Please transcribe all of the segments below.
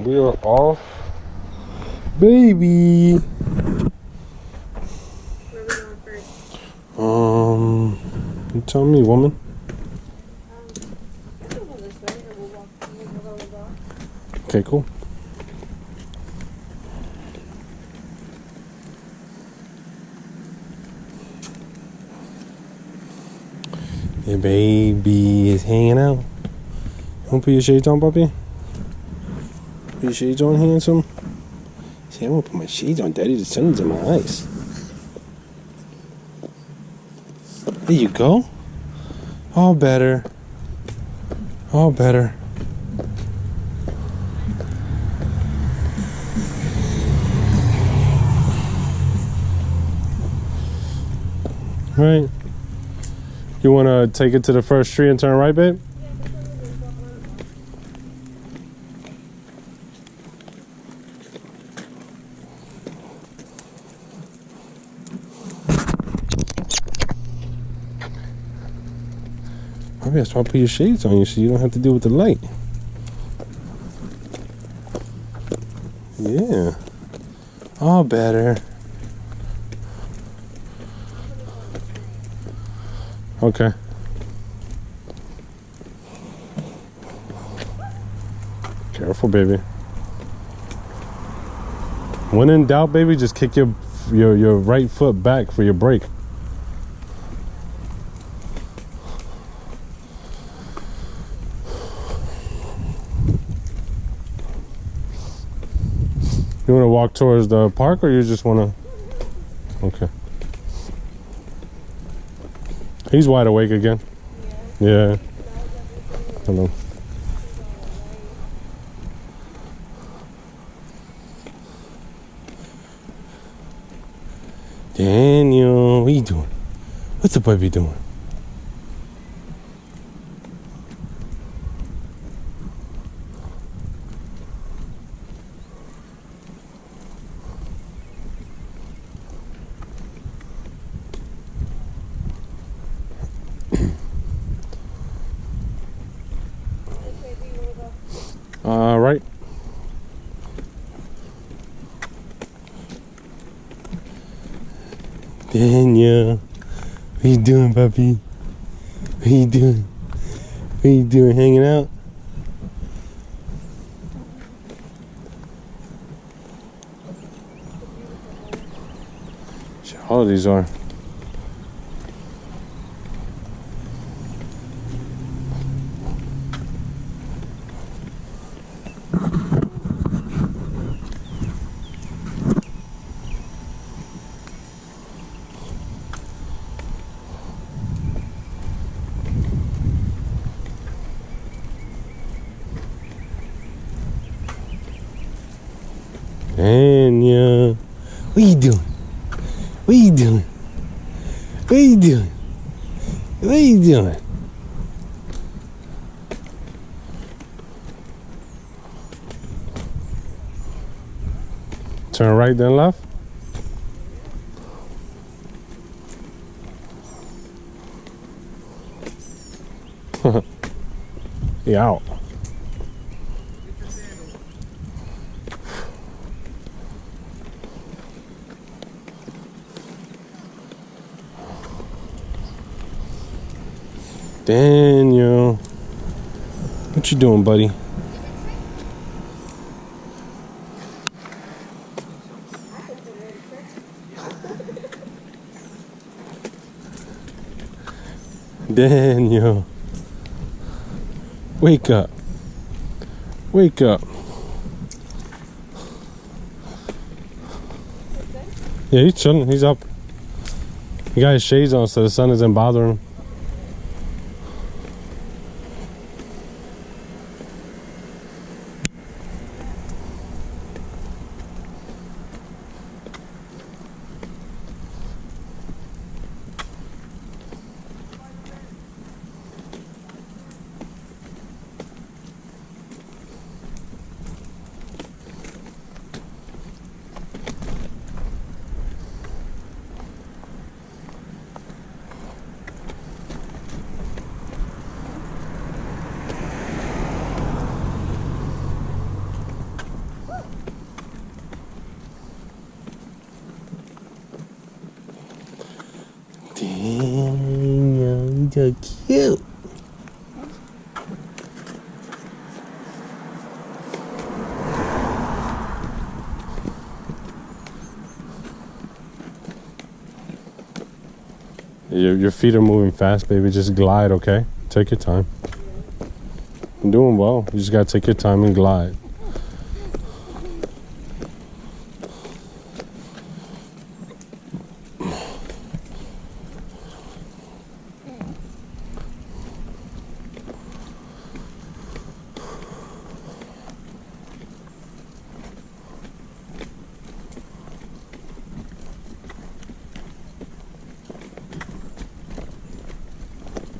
We are off. Baby. Where are we going first? You tell me, woman. I can go this way and we'll walk off. Okay, cool. Your baby is hanging out. You want to put your shades on, puppy? Put your shades on, handsome? See, I want to put my shades on, Daddy. The sun's in my eyes. There you go. All better. All better. Right. You want to take it to the first tree and turn right, babe? Maybe that's why I put your shades on you so you don't have to deal with the light. Yeah. All better. Okay. Careful, baby. When in doubt, baby, just kick your right foot back for your brake. You want to walk towards the park, or you just want to? Okay. He's wide awake again. Yeah. Hello. Daniel, what are you doing? What's the baby doing? Right. Daniel, what you doing, puppy? What you doing? What you doing? Hanging out? Shit, all of these are. Daniel, what you doing? What you doing? What you doing? What you doing? Turn right then left. He out. Daniel, what you doing, buddy? Daniel, wake up. Wake up. Yeah, he's chilling. He's up. He got his shades on so the sun isn't bothering him. Damn, you're so cute. Your feet are moving fast, baby. Just glide, okay? Take your time. You're doing well. You just gotta take your time and glide.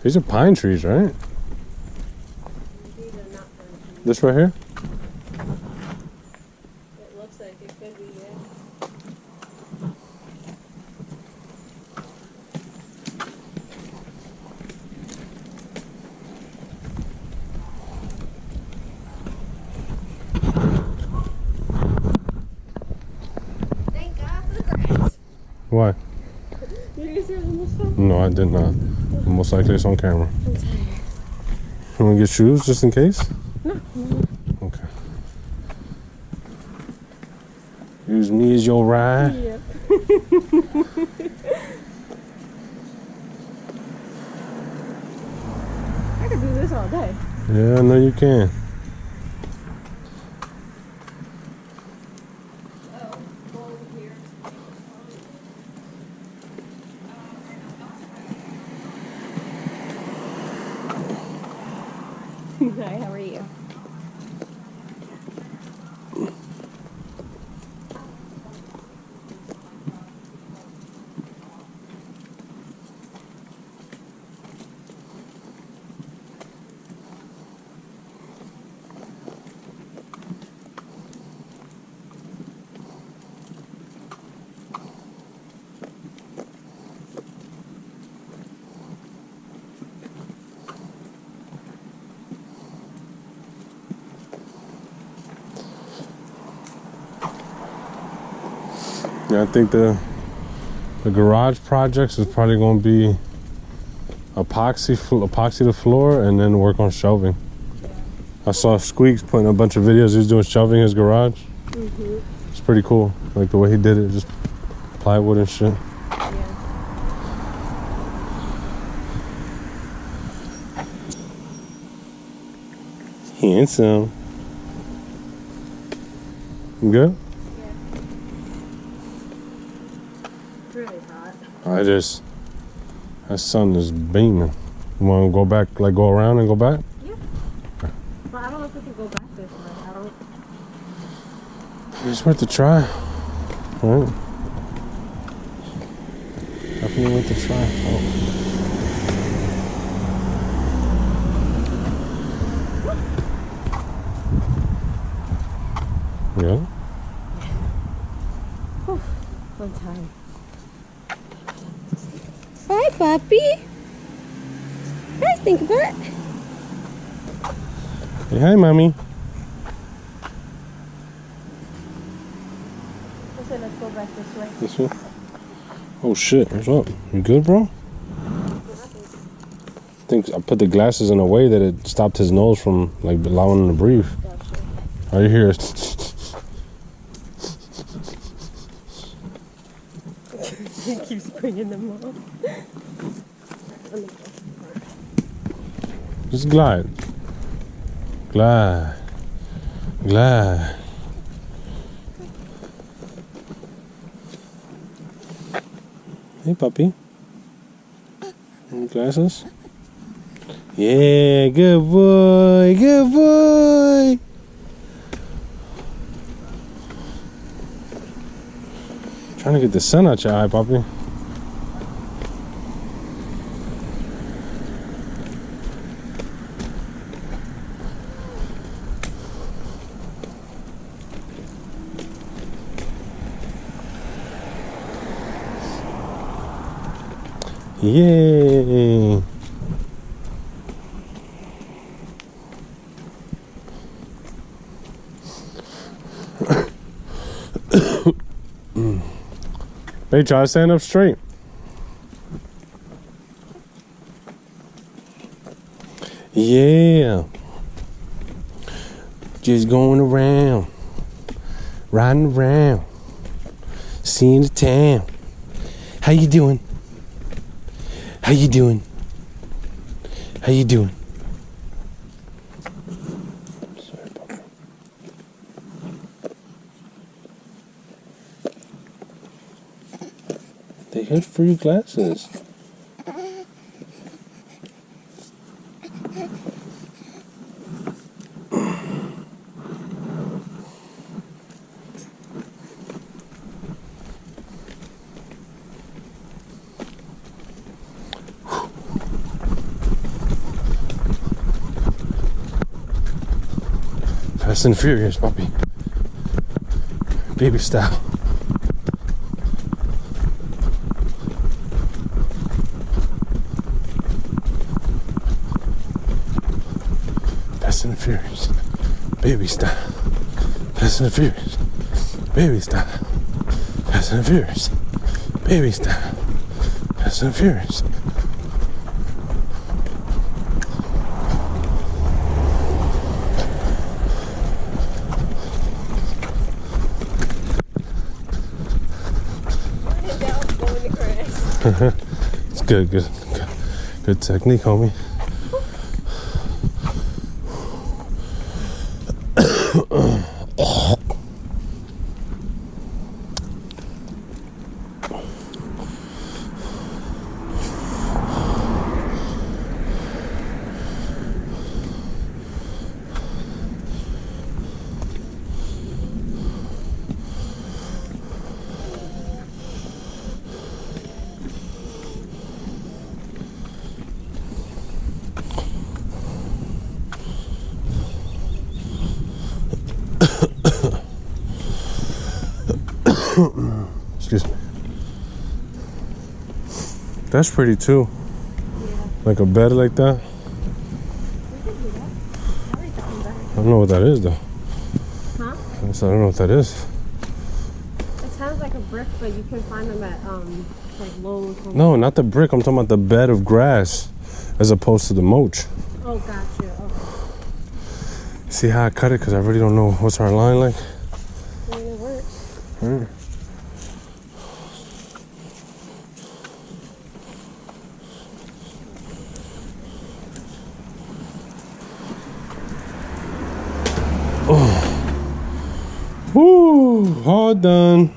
These are pine trees, right? These are not pine trees. This right here? It looks like it could be, yeah. Thank God for the grass. Why? You guys hear this stuff? No, I did not. Most likely it's on camera. I'm tired. You want to get shoes just in case? No. Okay. Use me as your ride. Yeah. I could do this all day. Yeah, I know you can. Hi, how are you? Yeah, I think the garage projects is probably going to be epoxy the floor and then work on shelving. I saw Squeaks putting a bunch of videos. He's doing shelving in his garage. Mm-hmm. It's pretty cool, like the way he did it, just plywood and shit. Yeah. Handsome. You good? It's really hot. That sun is beaming. You want to go back, like go around and go back? Yeah. Well, I don't know if we can go back this way. I don't. It's worth a try, right? Definitely worth a try. Oh. Yeah? I'm tired. Hi, puppy. Hi, Stink Butt. Hey, hi, mommy. I said let's go back this way. This way? Oh shit, what's up? You good, bro? I think I put the glasses in a way that it stopped his nose from like allowing him to breathe. Gotcha. All you hear is He keeps bringing them up. just glide. Glide. Glide. Hey, puppy. Any glasses? Yeah, good boy. Good boy. Trying to get the sun out your eye, puppy. Yay! Hey, try to stand up straight. Yeah. Just going around, riding around, seeing the town. How you doing? How you doing? How you doing? Sorry, Papa. They had free glasses. Fast and Furious, puppy. Baby style. Fast and Furious. Baby style. Fast and Furious. Baby style. Fast and Furious. Baby style. Fast and Furious. It's good technique, homie. Excuse me. That's pretty too. Yeah. Like a bed like that. We could do that. I like that one better. I don't know what that is though. Huh? I don't know what that is. It sounds like a brick, but you can find them at like Lowe's. No, not the brick. I'm talking about the bed of grass as opposed to the mulch. Oh, gotcha. Okay. See how I cut it? Because I really don't know what's our line like. I mean, it works. Hmm. Oh. Woo, all done.